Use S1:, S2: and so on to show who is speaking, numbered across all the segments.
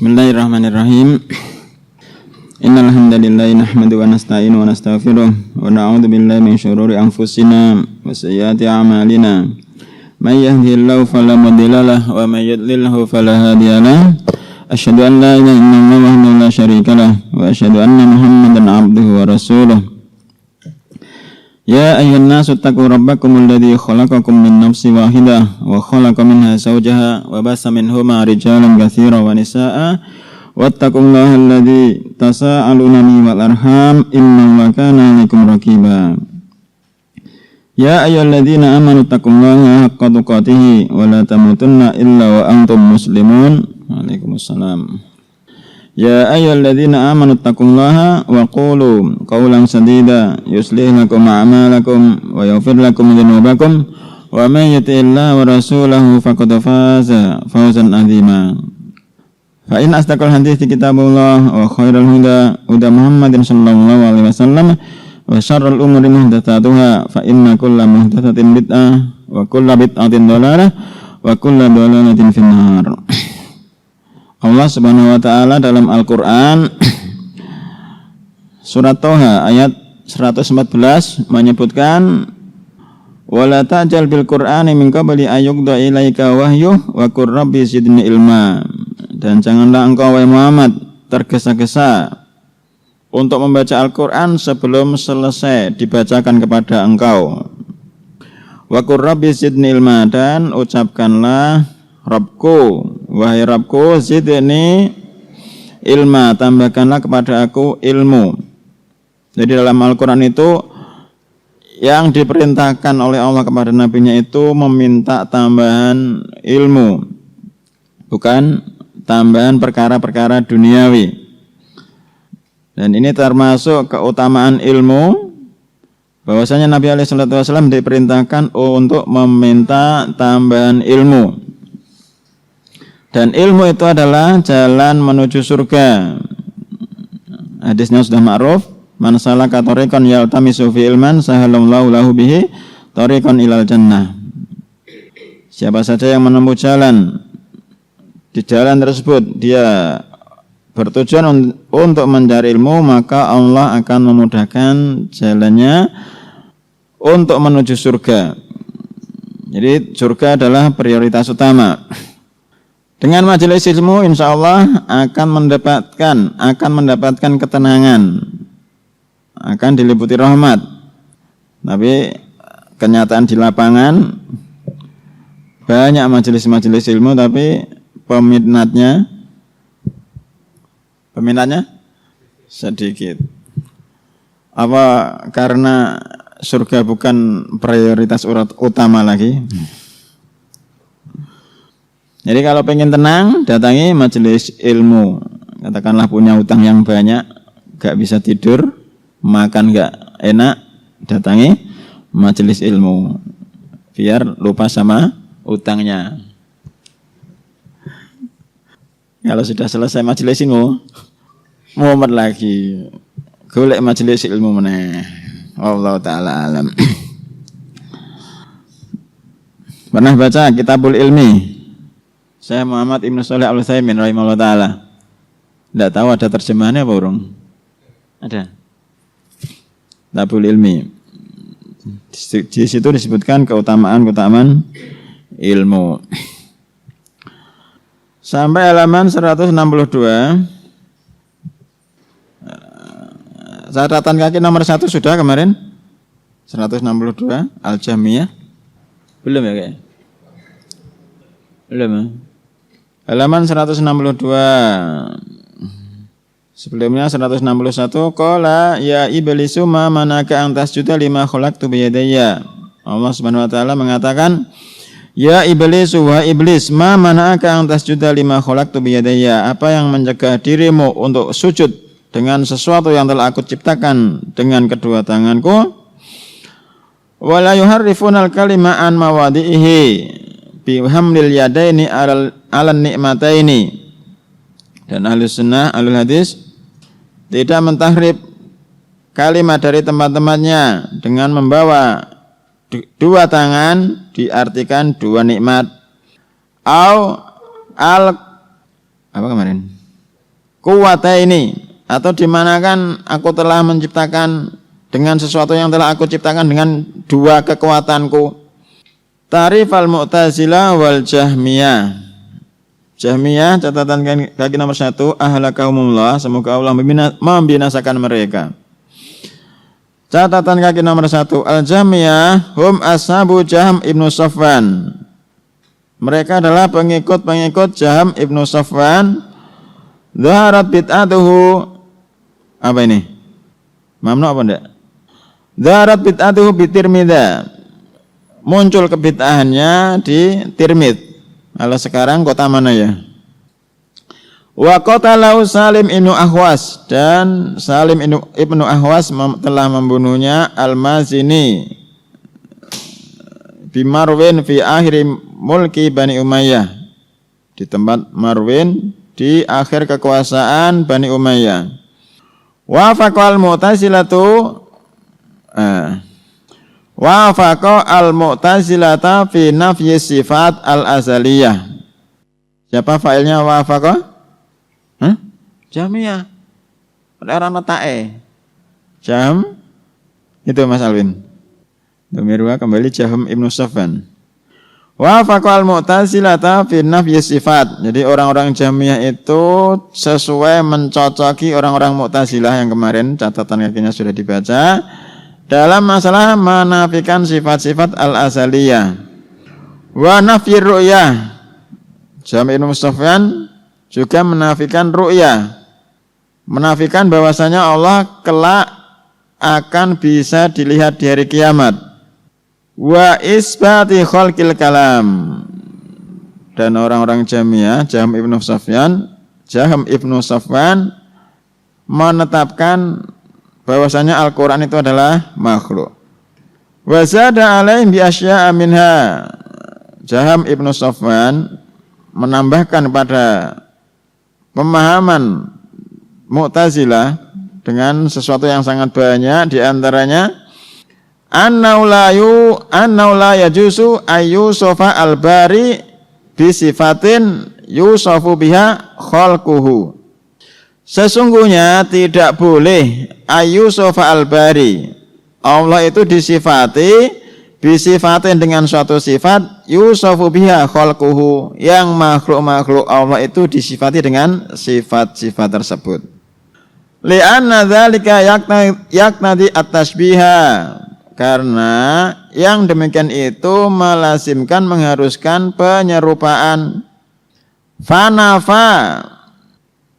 S1: Bismillahirrahmanirrahim. Innal hamdalillah nahmaduhu wa nasta'inu wa nastaghfiruh wa na'udzu billahi min shururi anfusina wa sayyiati a'malina. May yahdihillahu fala mudilla lahu wa may yudlilhu fala hadiya lahu. Asyhadu an la ilaha illallah wahdahu la syarika lahu wa asyhadu anna Muhammadan 'abduhu wa rasuluh. Ya ayyuhan nasu taqu rabbakumul ladzi khalaqakum min nafsin wahidah wa khalaqa minha zawjaha wa bassa minhuma rijalan katsiran wa nisaa'a wattaqullaha alladzi tasaaluna bihi wal arham innallaha kana 'alaikum raqiba. Ya ayyuhalladzina amanu taqullaha haqqa tuqatih wa la tamutunna illa wa antum muslimun. Waalaikumsalam. Ya ayyuhalladzina amanu taqullaha wa qulu qawlan sadida yuslih lakum a'malakum wa yaghfir lakum dzunubakum wa may yuti'illaha wa rasulahu faqad faza fawzan 'azima. Fa in asdaqal hadithi kitabullah wa khairal huda huda Muhammadin sallallahu alaihi wasallam wa syarrul umuri muhdatsatuha fa inna kulla muhdatsatin bid'ah wa kulla bid'atin dhalalah wa kulla dhalalatin finnar. Allah Subhanahu wa taala dalam Al-Qur'an surat Thaha ayat 114 menyebutkan wala ta'jal bil Qur'ani min qabli ayyuqda ilaika wahyu wa qur rabbi zidni ilma. Dan janganlah engkau wahai Muhammad tergesa-gesa untuk membaca Al-Qur'an sebelum selesai dibacakan kepada engkau. Wa qur rabbi zidni ilma, dan ucapkanlah Rabbku, wahai Rabbku, zidni ilma, tambahkanlah kepada aku ilmu. Jadi dalam Al-Quran itu yang diperintahkan oleh Allah kepada nabinya itu meminta tambahan ilmu, bukan tambahan perkara-perkara duniawi. Dan ini termasuk keutamaan ilmu, bahwasanya Nabi SAW diperintahkan untuk meminta tambahan ilmu. Dan ilmu itu adalah jalan menuju surga. Hadisnya sudah ma'ruf, man salaka tariqan yaltamisu fi ilman sahalallahu lahu bihi tariqan ilal jannah. Siapa saja yang menempuh jalan, di jalan tersebut dia bertujuan untuk mencari ilmu, maka Allah akan memudahkan jalannya untuk menuju surga. Jadi surga adalah prioritas utama. Dengan majelis ilmu insya Allah akan mendapatkan ketenangan, akan diliputi rahmat. Tapi kenyataan di lapangan banyak majelis-majelis ilmu, tapi peminatnya sedikit. Apa karena surga bukan prioritas utama lagi? Jadi kalau pengen tenang, datangi majelis ilmu. Katakanlah punya utang yang banyak, gak bisa tidur, makan gak enak, datangi majelis ilmu, biar lupa sama utangnya. Kalau sudah selesai majelis ilmu, mumet lagi, golek majelis ilmu meneh. Wallahu ta'ala alam. Pernah baca Kitabul Ilmi? Saya Muhammad Ibnu Shalih Al-Utsaimin rahimahullah ta'ala. Tidak tahu ada terjemahannya apa urung? Ada. Kitabul Ilmi. Di situ disebutkan keutamaan ilmu. Sampai halaman 162. Catatan kaki nomor 1 sudah kemarin? 162 Al-Jamiyah. Belum ya kayaknya? Belum ya? Halaman 162. Sebelumnya 161. Qala ya iblisu ma manaka an tasjuda lima khalaqtu bi yadayya. Allah Subhanahu wa taala mengatakan, ya iblisu wa iblis, ma manaka an tasjuda lima khalaqtu bi yadayya. Apa yang mencegah dirimu untuk sujud dengan sesuatu yang telah aku ciptakan dengan kedua tanganku? Wala yuharrifunal kalima an mawadhihi bi hamlil yadaini alan nikmataini. Dan ahli sunnah, ahli hadis tidak mentahrif kalimat dari tempat-tempatnya dengan membawa dua tangan, diartikan dua nikmat. Au al apa kemarin? quwwataini, atau di mana kan aku telah menciptakan dengan sesuatu yang telah aku ciptakan dengan dua kekuatanku. Tarifal Mu'tazilah wal Jahmiyah. Jahmiyah catatan kaki nomor 1, ahlakahumullah, semoga Allah membinasakan mereka. Catatan kaki nomor 1, Al-Jahmiyah hum ashabu Jahm ibnu Safwan. Mereka adalah pengikut-pengikut Jahm ibnu Safwan. Dhaharat bid'atuhu, apa ini? Mamnu apa enggak? Dhaharat bid'atuhu bi Tirmidza. Muncul kebid'ahannya di Tirmidz. Kalau sekarang kota mana ya? Wa qatalahu Salim ibnu Ahwas, dan Salim ibnu Ahwas telah membunuhnya Al-Mazini bi Marwin fi akhir mulki Bani Umayyah, di tempat Marwin di akhir kekuasaan Bani Umayyah. Wa faqal Mu'tazilatu wafaqa al-Mu'tazilata fi nafyi sifat al-azaliyah. Siapa failnya wafaqa? Jahmiyah. Orang notake. Jahm itu Mas Alwin. Domirwa kembali Jahm ibnu Safwan. Wafaqa al-Mu'tazilata fi nafyi sifat. Jadi orang-orang Jahmiyah itu sesuai mencocoki orang-orang Mu'tazilah yang kemarin catatan kakinya sudah dibaca. Dalam masalah menafikan sifat-sifat al-azaliyah wa nafyir ru'yah. Jahm ibnu Safwan juga menafikan ru'yah, menafikan bahwasanya Allah kelak akan bisa dilihat di hari kiamat. Wa isbati khalqil kalam. Dan orang-orang Jahmiyah, Jahm ibnu Safwan menetapkan bahwasanya Al-Quran itu adalah makhluk. Wa zada alaihim bi asya'a minha. Jahm ibnu Safwan menambahkan pada pemahaman Mu'tazilah dengan sesuatu yang sangat banyak, di antaranya annau la yajuzu ayyusofa al-bari bi sifatin yusofu biha khalquhu. Sesungguhnya tidak boleh ayyusofa al-bari, Allah itu disifati bisifatin dengan suatu sifat yusofu biha khalquhu, yang makhluk-makhluk Allah itu disifati dengan sifat-sifat tersebut. Li'anna dzalika yaknadi at-tasbiha, karena yang demikian itu melazimkan, mengharuskan penyerupaan. Fanafa,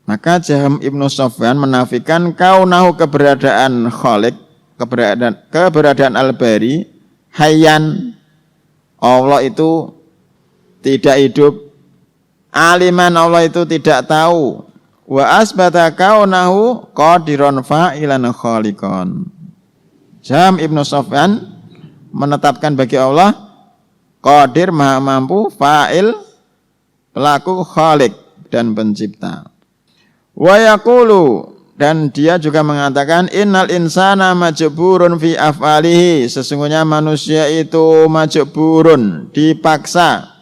S1: maka Jahm ibnu Safwan menafikan kaunahu, keberadaan Khaliq, keberadaan Al-Bari, hayyan, Allah itu tidak hidup, aliman, Allah itu tidak tahu, wa asbata kaunahu qadiran fa'ilan khaliqan. Jahm ibnu Safwan menetapkan bagi Allah qadir, maha mampu, fa'il, pelaku, khaliq, dan pencipta. Wa yaqulu, dan dia juga mengatakan innal insana majburun fi af'alihi, sesungguhnya manusia itu majburun, dipaksa,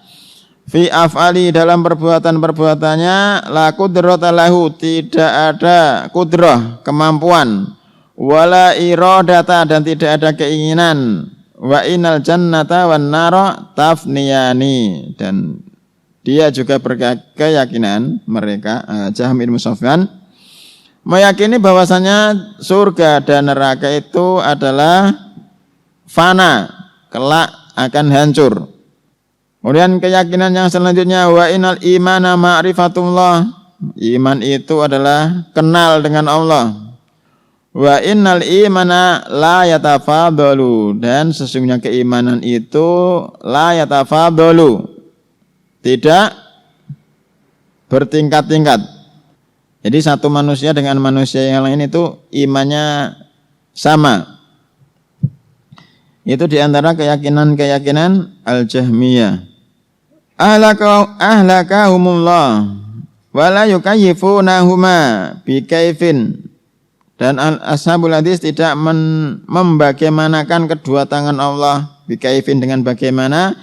S1: fi af'ali, dalam perbuatan-perbuatannya, la qudrata lahu, tidak ada kudrah, kemampuan, wala iradata, dan tidak ada keinginan, wa innal jannata wan nara tafniyani, dan dia juga berkeyakinan, mereka Jahm ibnu Safwan meyakini bahwasanya surga dan neraka itu adalah fana, kelak akan hancur. Kemudian keyakinan yang selanjutnya, wa innal imana ma'rifatullah, iman itu adalah kenal dengan Allah. Wa innal imana la yatafadalu, dan sesungguhnya keimanan itu la yatafadalu, tidak bertingkat-tingkat. Jadi satu manusia dengan manusia yang lain itu imannya sama. Itu diantara keyakinan-keyakinan Al-Jahmiyah. Ahlakahumullah wa la yukayyifunahuma bikaifin, dan ashabul hadis tidak membagaimanakan kedua tangan Allah bikaifin, dengan bagaimana,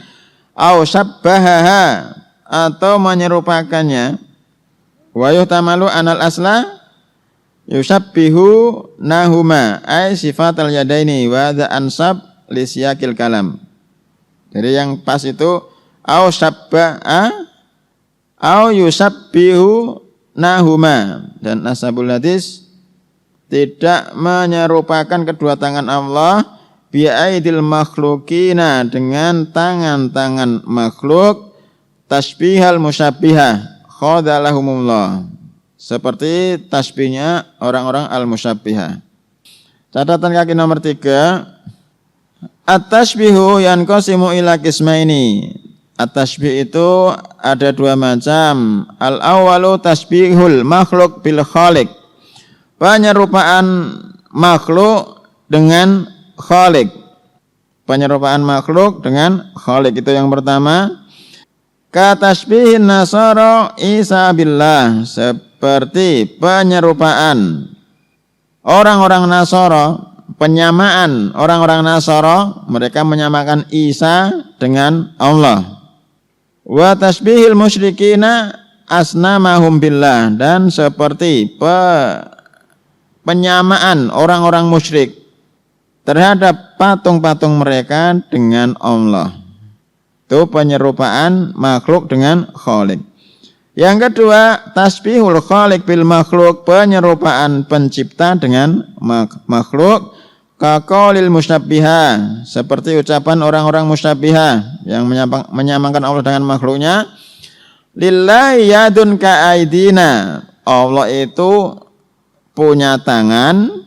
S1: au syabbahaha, atau menyerupakannya, Wa yuhtamalu anal asla yusabbihu nahuma ay sifatal yadaini wa dha ansab li siyaqil kalam. Jadi yang pas itu au syabba'a au yusabbihu nahuma, dan ashabul hadis tidak menyerupakan kedua tangan Allah bi aidil makhlukina dengan tangan-tangan makhluk tasbihal musyabbihah khadalahumullah, seperti tasbihnya orang-orang al-musyabbihah. Catatan kaki nomor 3, at-tasbihu yanqasimu ila qismaini. At-tasbih itu ada dua macam. Al-awwalu tasbihul makhluk bil khaliq, penyerupaan makhluk dengan khaliq. Penyerupaan makhluk dengan khaliq itu yang pertama. Ka tasbihin nasara Isa billah, seperti penyerupaan orang-orang Nasara, penyamaan orang-orang Nasara, mereka menyamakan Isa dengan Allah. Wa tasbihil musyrikina asnamahum billah, dan seperti penyamaan orang-orang musyrik terhadap patung-patung mereka dengan Allah. Itu penyerupaan makhluk dengan khaliq. Yang kedua, tasbihul khaliq bil makhluk, penyerupaan pencipta dengan makhluk. Kaqaulil musyabbihah, seperti ucapan orang-orang musyabbihah yang menyamakan Allah dengan makhluknya. Lillahi yadun ka'aidina, Allah itu punya tangan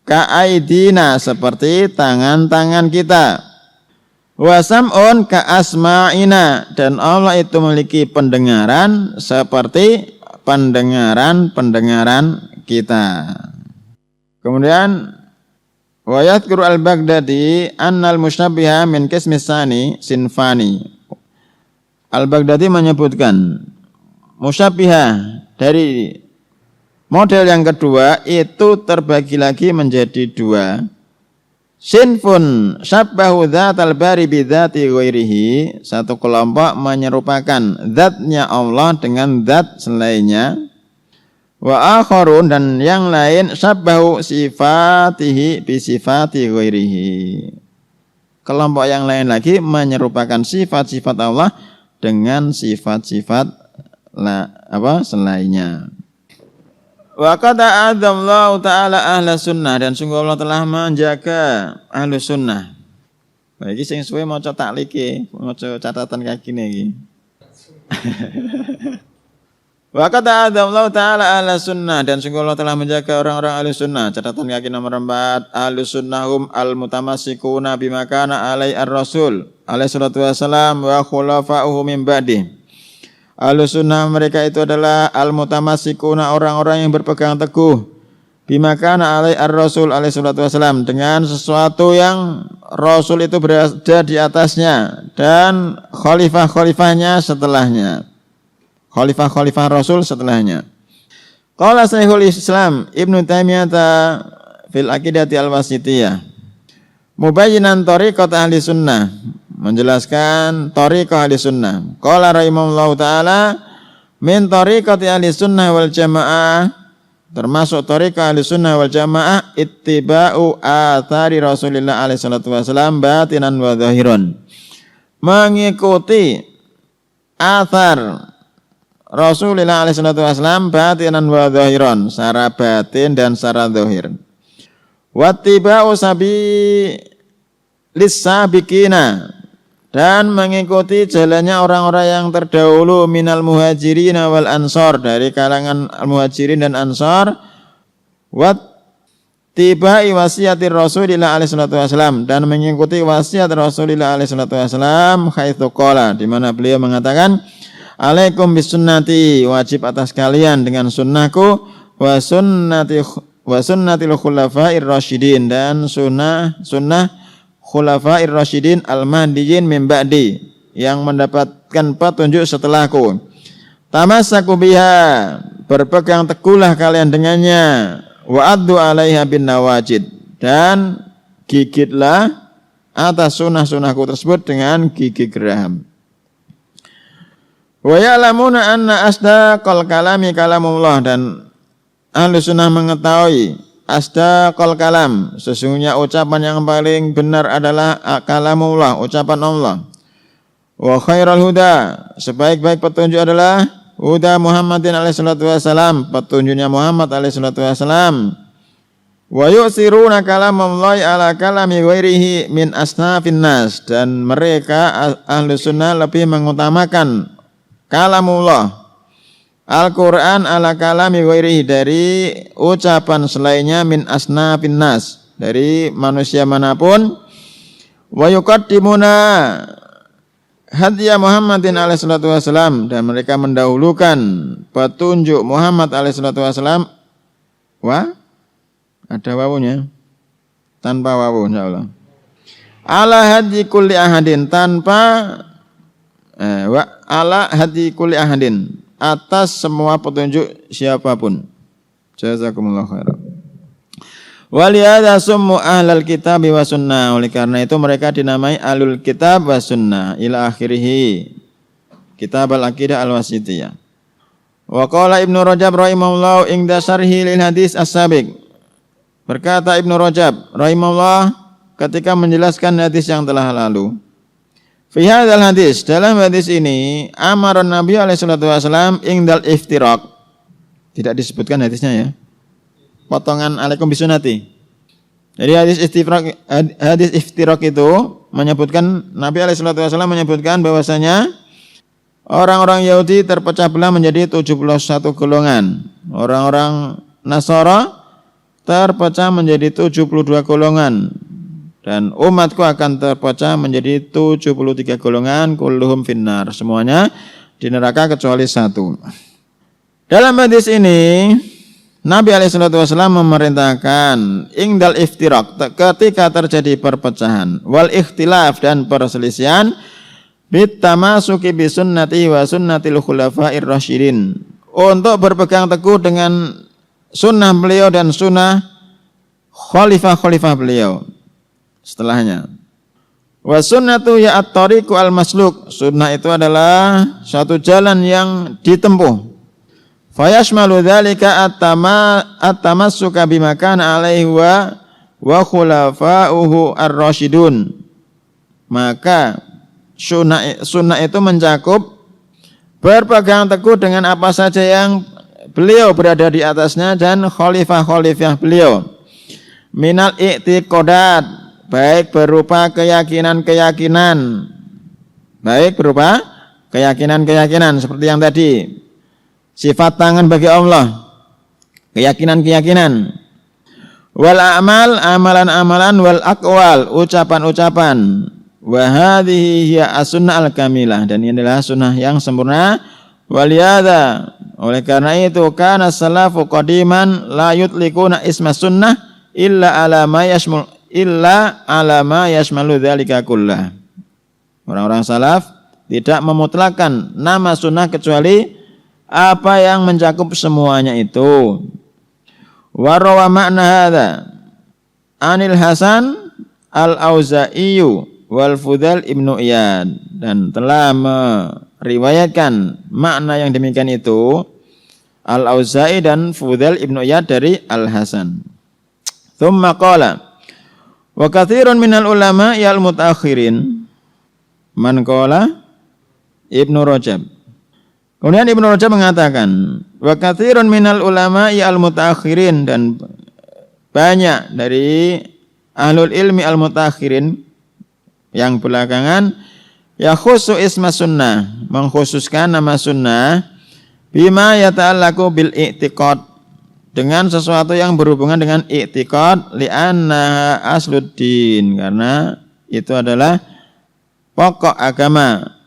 S1: ka'aidina, seperti tangan-tangan kita. Wa sam'un ka'asma'ina, dan Allah itu memiliki pendengaran seperti pendengaran kita. Kemudian wa yadhkuru al-Baghdadi annal musyabbiha min qismi tsani sinfani. Al-Baghdadi menyebutkan musyabbiha dari model yang kedua itu terbagi lagi menjadi dua. Sinfun syabbahu dzatal bari bi dzati ghairihi, satu kelompok menyerupakan zatnya Allah dengan zat selainnya. Wa akharun, dan yang lain syabbahu sifatihi bi sifati ghairihi, kelompok yang lain lagi menyerupakan sifat-sifat Allah dengan sifat-sifat selainnya. Wa qad a'adzallahu ta'ala ahla sunnah, dan sungguh Allah telah menjaga ahlu sunnah. Iki sing suwe maca taklike, maca catatan kaki iki. Wa qad a'adzallahu ta'ala ahla sunnah, dan sungguh Allah telah menjaga orang-orang ahlu sunnah. Catatan kaki nomor 4, ahlu sunnahum al-mutamassikuna bima kana alai ar-rasul alaihi salatu wassalam wa khulafa'uhu min ba'di. Ahlussunnah mereka itu adalah al-mutamassikuna, orang-orang yang berpegang teguh bima kana alai ar-rasul alaihi salatu wasallam, dengan sesuatu yang Rasul itu berada di atasnya, dan khalifah-khalifahnya setelahnya, khalifah-khalifah Rasul setelahnya. Qala Syekhul Islam Ibnu Taimiyah fil Aqidati al-Wasithiyah mubayyinan thariqat ahli sunnah, menjelaskan thariqah ahli sunnah. Qala rahimahullahu ta'ala min thariqati ahli sunnah wal jamaah, termasuk thariqah ahli sunnah wal jamaah ittiba'u athari Rasulillah alaihi salatu wasallam batinan wa zahiran, mengikuti athar Rasulullah alaihi salatu wasallam batinan wa zahiran, secara batin dan secara zahir. Wattiba'u lis-sabiqina, dan mengikuti jalannya orang-orang yang terdahulu minal muhajirin wal ansor, dari kalangan muhajirin dan ansor. Wattiba'i wasiyatir Rasulillah alaihi salatu wasallam, dan mengikuti wasiat Rasulillah alaihi salatu wasallam haitsu qala, di mana beliau mengatakan alaikum bisunnati, wajib atas kalian dengan sunnahku, wa sunnatil khulafair rasyidin, dan sunnah khulafair rasyidin al-mahdiyyin min ba'di, yang mendapatkan petunjuk setelahku. Tamassaku biha, berpegang teguhlah kalian dengannya. Wa addu 'alaiha bin nawajid, dan gigitlah atas sunnah-sunnahku tersebut dengan gigi geraham. Wa ya'lamuna anna asdaqal kalami kalamullah, dan ahlu sunnah mengetahui asdaqal kalam, sesungguhnya ucapan yang paling benar adalah kalamullah, ucapan Allah. Wa khairal huda, sebaik-baik petunjuk adalah huda Muhammadin alaihi salatu wasalam, petunjuknya Muhammad alaihi salatu wasalam. Wa yu'siruna kalamallahi ala kalami ghairihi min asnafin nas, dan mereka ahlu sunnah lebih mengutamakan kalamullah Al-Quran ala kalami ghairihi, dari ucapan selainnya min asnafin nas, dari manusia manapun. Wa yuqaddimuna hadiya Muhammadin alaihi salatu wasalam, dan mereka mendahulukan petunjuk Muhammad alaihi salatu wasalam. Ada wawunya tanpa wawu insyaallah. Ala hadi kulli ahadin, tanpa ala hadi kulli ahadin, atas semua petunjuk siapapun. Jazakumullah khairan. Waliyadha summu ahlal kitab wa sunnah, oleh karena itu mereka dinamai ahlul kitab wa sunnah ila akhirih kitab al-aqidah al-wasitiyah. Wa qala Ibnu Rajab rahimahullah inda syarhi lil hadis as-sabiq, berkata Ibnu Rajab rahimahullah ketika menjelaskan hadis yang telah lalu, fi hadzal hadis, dalam hadis ini amara Nabi alaihi salatu wasallam indal iftiraq, tidak disebutkan hadisnya ya, potongan alaikum bisunati. Jadi hadis iftiraq itu menyebutkan Nabi alaihi salatu wasallam menyebutkan bahwasanya orang-orang Yahudi terpecah belah menjadi 71 golongan, orang-orang Nasara terpecah menjadi 72 golongan, dan umatku akan terpecah menjadi 73 golongan, kulluhum finnar, semuanya di neraka kecuali satu. Dalam hadis ini Nabi SAW memerintahkan ingdal iftiraq, ketika terjadi perpecahan, wal ikhtilaf, dan perselisihan, bitamasuki bisunnati wa sunnatil khulafair rasyidin, untuk berpegang teguh dengan sunnah beliau dan sunnah khalifah-khalifah beliau setelahnya. Wa sunnatu ya at-tariqu al-masluk, sunnah itu adalah suatu jalan yang ditempuh. Fayashmalu dzalika at-tamassuka bima kana alaihi wa khulafa'uhu ar-rasyidun, maka sunnah itu mencakup berpegang teguh dengan apa saja yang beliau berada di atasnya dan khalifah-khalifah beliau. Minal i'tiqadat, baik berupa keyakinan-keyakinan, seperti yang tadi, sifat tangan bagi Allah, keyakinan-keyakinan. Wal a'mal, amalan-amalan, wal aqwal, ucapan-ucapan. Wa hadhihi hiya as-sunnah al-kamilah, dan ini adalah sunnah yang sempurna. Waliyadha, oleh karena itu kana salafu qadiman la yutliquna isma sunnah illa ala ma yashmalu dzalika kullah. Orang-orang salaf tidak memutlakkan nama sunnah kecuali apa yang mencakup semuanya itu. Wa rawa makna hadza anil Hasan al-Auza'i wal Fudhal ibnu Iyad, dan telah meriwayatkan makna yang demikian itu Al-Auza'i dan Fudhal ibnu Iyad dari Al-Hasan. Tsumma qala wa katsirun minal ulama yal mutaakhirin, man qala Ibnu Rajab. Kemudian Ibnu Rajab mengatakan wa katsirun minal ulama yal mutaakhirin, dan banyak dari ahlul ilmi al mutaakhirin yang belakangan ya khusu isma sunnah, mengkhususkan nama sunnah, bima yata'allaqu bil i'tiqad, dengan sesuatu yang berhubungan dengan i'tiqad, li'anna asluddin, karena itu adalah pokok agama.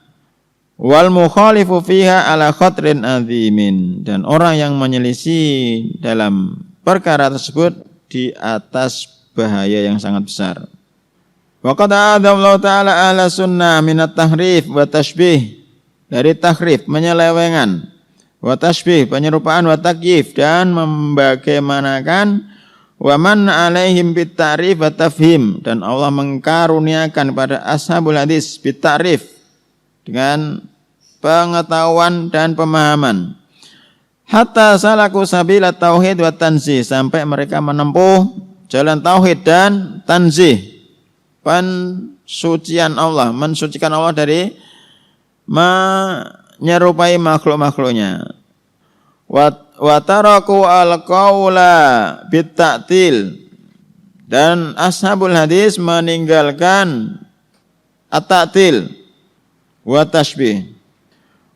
S1: Wal mukhalifu fiha ala khatrin azimin, dan orang yang menyelisih dalam perkara tersebut di atas bahaya yang sangat besar. Wa qad a'adallahu ta'ala ahla sunnah minat tahrif wa tashbih, dari tahrif penyelewengan, wa tashbih penyerupaan, wa takyif dan membagaimanakan, wa man alaihim bit ta'rif wa tafhim, dan Allah mengkaruniakan pada ashabul hadis bit ta'rif dengan pengetahuan dan pemahaman. Hatta salaku sabila tauhid wa tanzih, sampai mereka menempuh jalan tauhid dan tanzih, pensucian Allah, mensucikan Allah dari menyerupai makhluk-makhluknya. Wa taraku al-qaula bit-ta'til, dan ashabul hadis meninggalkan at-ta'til wa tashbih.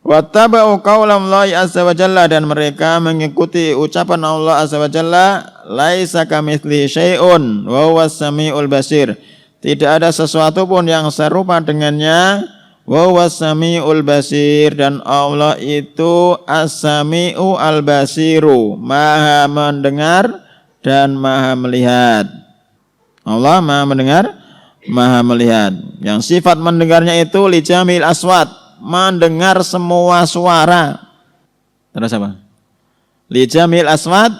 S1: Wa tabau qaulallahi azza wa jalla, dan mereka mengikuti ucapan Allah azza wa jalla, laisa kamitslihi syai'un wa huwas samiul basir. Tidak ada sesuatu pun yang serupa dengannya, wa huwas samiul basir, dan Allah itu as-sami'u al-basiru, maha mendengar dan maha melihat. Allah maha mendengar, maha melihat. Yang sifat mendengarnya itu li jamil aswat, mendengar semua suara. Terus apa? Li jamil aswat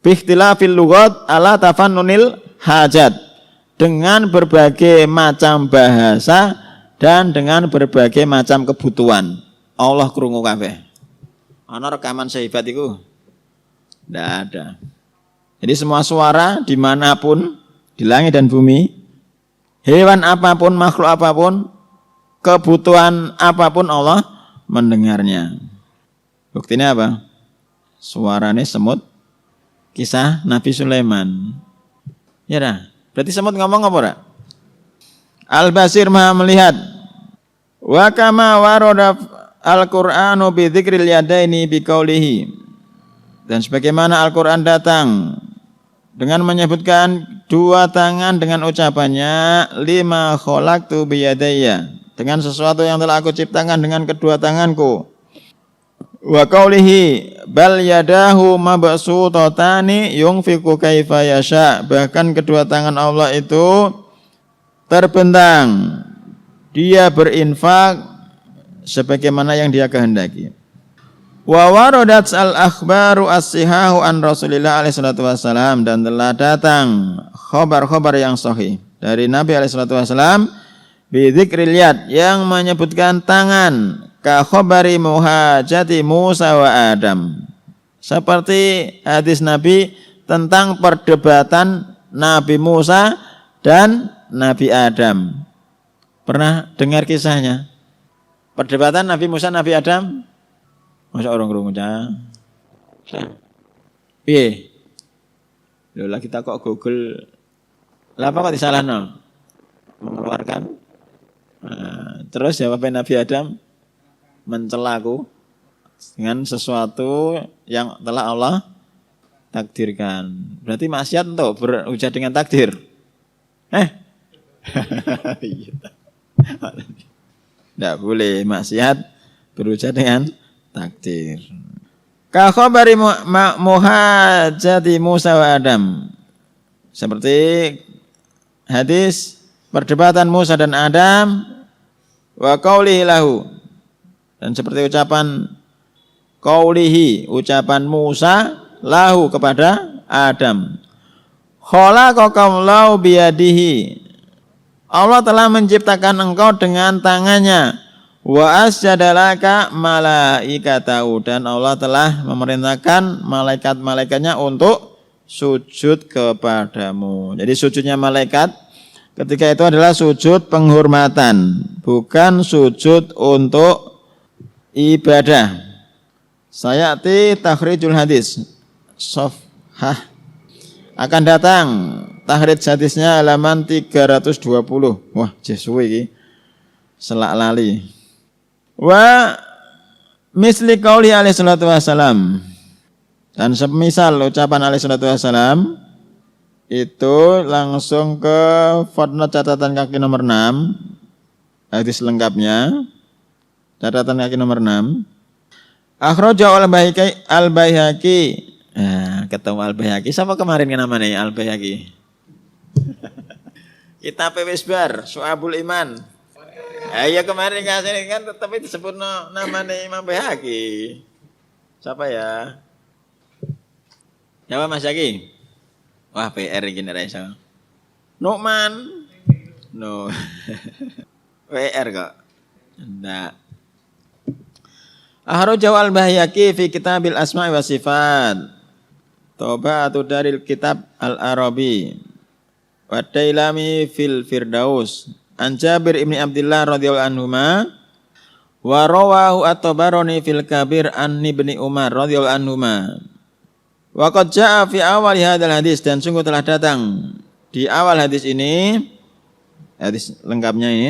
S1: bi ikhtilafil lughat ala tafannunil hajat, dengan berbagai macam bahasa dan dengan berbagai macam kebutuhan. Allah krungu kabeh. Ana rekaman sehebat iku? Tidak ada. Jadi semua suara dimanapun, di langit dan bumi, hewan apapun, makhluk apapun, kebutuhan apapun, Allah mendengarnya. Buktinya apa? Suaranya semut, kisah Nabi Sulaiman. Ya dah. Berarti semut ngomong apa ora? Al-Basir maha melihat. Wa kama warada al-Qur'anu bi dzikril yadaini bi qaulihi. Dan sebagaimana Al-Qur'an datang dengan menyebutkan dua tangan dengan ucapannya, lima khalaqtu bi yadayya, dengan sesuatu yang telah aku ciptakan dengan kedua tanganku. Wa qaulihi bal yadahu mabsutatani yunfiqu kaifa yasha, bahkan kedua tangan Allah itu terbentang, dia berinfak sebagaimana yang dia kehendaki. Wa waradat al-akhbaru as-sihahu an Rasulillah alaihi salatu wasalam, dan telah datang khabar-khabar yang sahih dari Nabi alaihi salatu wasalam bi dzikril yad, yang menyebutkan tangan, ka khabari muhajati Musa wa Adam, seperti hadis Nabi tentang perdebatan Nabi Musa dan Nabi Adam. Pernah dengar kisahnya? Perdebatan Nabi Musa, Nabi Adam? Masa orang krungu cah. Piye? Lho lah kita kok Google. Lah apa kok disalahno? Mengeluarkan. Terus jawabnya Nabi Adam, mencelaku dengan sesuatu yang telah Allah takdirkan. Berarti maksiat untuk berujar dengan takdir. Tidak boleh maksiat berujar dengan takdir. Ka khabari muhajati Musa wa Adam, seperti hadis perdebatan Musa dan Adam, wa qaulihi lahu, dan seperti ucapan qaulihi, ucapan Musa, lahu kepada Adam. Khalaqakallahu biyadihi, Allah telah menciptakan engkau dengan tangannya. Wa asjadalaka malaikatahu, dan Allah telah memerintahkan malaikat-malaikatnya untuk sujud kepadamu. Jadi sujudnya malaikat ketika itu adalah sujud penghormatan, bukan sujud untuk ibadah. Sayati takhrijul hadis safhah, akan datang tahrij hadisnya halaman 320. Wah, jesuwi iki selak lali. Wa misli qauli alaihi salatu wasalam, dan semisal ucapan alaihi salatu wasalam itu langsung ke footnote catatan kaki nomor 6, hadis lengkapnya catatan kaki nomor 6. Akhrajahu al-Baihaqi. Ketemu al-Baihaqi. Siapa kemarin namanya al-Baihaqi? Kitab Wisbar Syu'abul Iman. Ya kemarin kasih kan tapi disebut namanya Imam Baihaqi. Siapa ya? Siapa Mas Yaki? Wah, PR ini Raisa. Nu'man. No. WR kok. Enggak. Akhrajahu al-Baihaqi fi Kitabil Asma'i wa Sifat. Toba'atu daril kitab Al-Arabi. Wa Dailami fil Firdaus. An Jabir ibni Abdullah radhiyallahu anhuma wa rawahu at-Tabarani fil Kabir an Ibni Umar radhiyallahu anhuma. Wa qad jaa fi awal hadzal hadis, dan sungguh telah datang di awal hadis ini, hadis lengkapnya ini,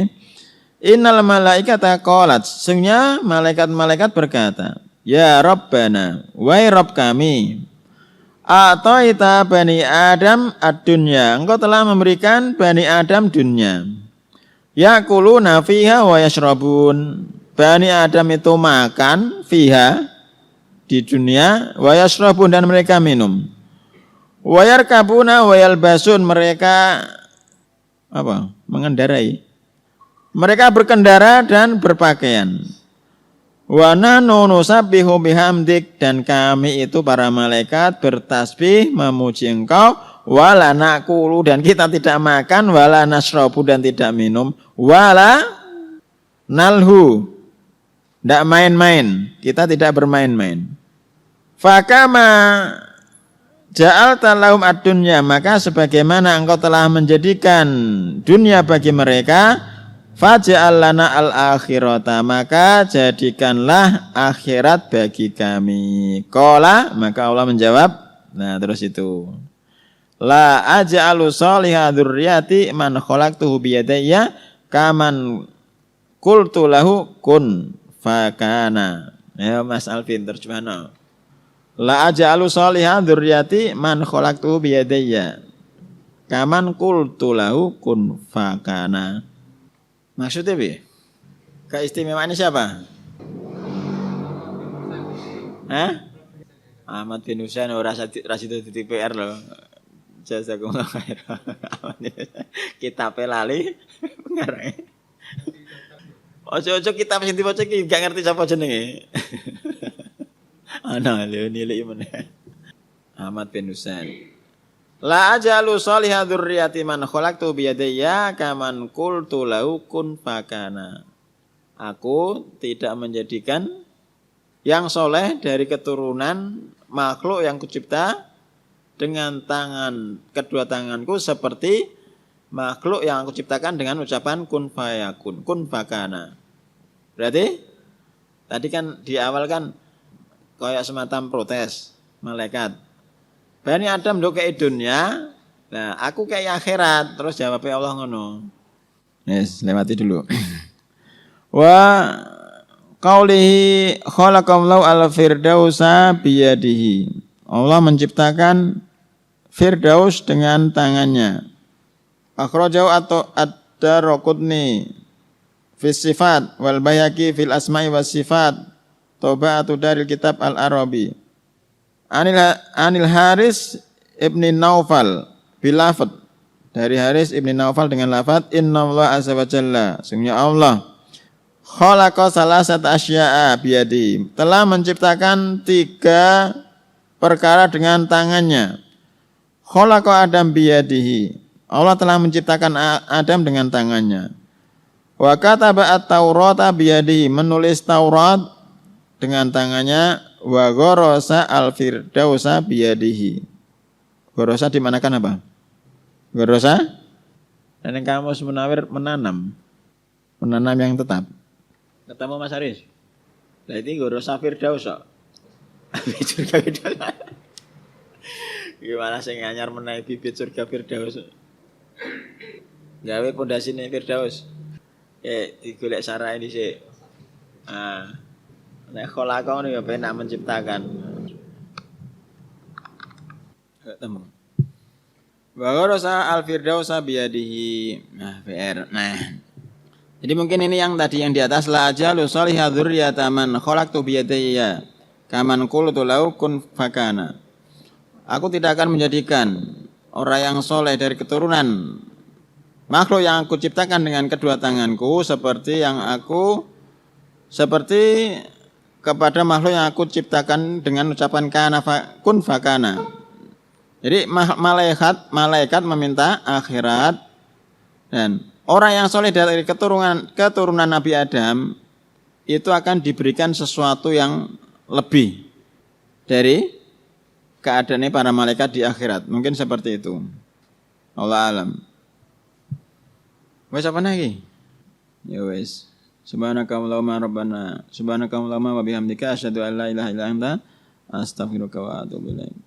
S1: innal malaikata qalat, sesungguhnya malaikat-malaikat berkata, ya Rabbana, wahai Rabb kami, ataita bani Adam ad-dunya, engkau telah memberikan bani Adam dunia. Yakuluna fiha wa yashrabun, bani Adam itu makan fiha di dunia, wa yashrabun dan mereka minum. Wa yarkabuna wa yalbasun, mereka apa? Mengendarai. Mereka berkendara dan berpakaian. Wa nahnu nusabbihu bihamdik, dan kami itu para malaikat bertasbih memuji engkau. Wala naqulu, dan kita tidak makan. Wala nasrabu, dan tidak minum. Wala nalhu, tidak main-main, kita tidak bermain-main. Fakama ja'alta lahum ad-dunya, maka sebagaimana engkau telah menjadikan dunia bagi mereka, faj'al lana al-akhirata, maka jadikanlah akhirat bagi kami. Qala, maka Allah menjawab, nah terus itu, la aj'alu shaliha dzurriyyati man khalaqtuhu biyadayya kaman qultu lahu kun fakana. Ya Mas Alvin terjemahna. La aj'alu shaliha dzurriyyati man khalaqtuhu biyadayya kaman qultu lahu kun fakana. Maksudnya bi? Keistimewaannya siapa? Hah? Ahmad bin Husain ora rasido di PR loh. Jazakumullah khairan. Kitab lali ngarang. Ojo-ojo kitab sing diwaca iki gak ngerti sapa jenenge. Ana lho nilai meneh. Ahmad bin Husain. La ajalu salihah dzurriyyati man khalaqtu biyadayya kaman qultu lahu kun fakana. Aku tidak menjadikan yang soleh dari keturunan makhluk yang kucipta dengan tangan, kedua tanganku, seperti makhluk yang aku ciptakan dengan ucapan kun fayakun, kun fakana. Berarti tadi kan di awal kan kayak semacam protes malaikat. Bani Adam do kayak dunia, nah aku kayak akhirat. Terus jawabnya Allah ngono. Yes, lewati dulu. Wa qaulihi khalaqallahu al-firdausa biyadihi. Allah menciptakan Firdaus dengan tangannya. Akhrajahu atau ad-Daraqutni fi sifat wal Baihaqi fil asma'i was sifat. Toba'atu daril kitab Al-Arabi. Anil Haris ibni Naufal bilafad, dari Haris ibni Naufal dengan lafad innallaha azza wa jalla, sungguhnya Allah khalaqa salasata asya'a biyadi, telah menciptakan 3 perkara dengan tangannya. Khalaqa Adam biyadihi, Allah telah menciptakan Adam dengan tangannya. Wa kataba at-Taurata biyadihi, menulis Taurat dengan tangannya. Wa ghorosa al-firdausa biyadihi. Ghorosa dimanakan apa? Ghorosa? Dan yang kamus Munawir menanam. Menanam yang tetap. Ketemu Mas Haris. Berarti ghorosa firdaus kok. Surga firdaus. Gimana sing anyar menawi bibit surga firdaus. Gawe pondasine firdaus. Digolek sarahe dhisik. Nek kholaqah niku penak menciptakan. Ketemu. Wa ghorosa al-firdausa biyadihi. Nah, PR. Nah. Jadi mungkin ini yang tadi yang di atas, la ajalu salihah dzurriyyata man khalaqtu biyadayya kaman qultu lahu kun fakana. Aku tidak akan menjadikan orang yang soleh dari keturunan makhluk yang aku ciptakan dengan kedua tanganku seperti kepada makhluk yang aku ciptakan dengan ucapan kana kun fakana. Jadi malaikat meminta akhirat, dan orang yang soleh dari keturunan Nabi Adam itu akan diberikan sesuatu yang lebih dari keadaannya para malaikat di akhirat. Mungkin seperti itu. Allah alam. Wes apa lagi? Ya wes. Subhanakallahumma rabbana subhanakallahumma wa bihamdika asyhadu an la ilaha illa anta astaghfiruka wa atubu ilaik.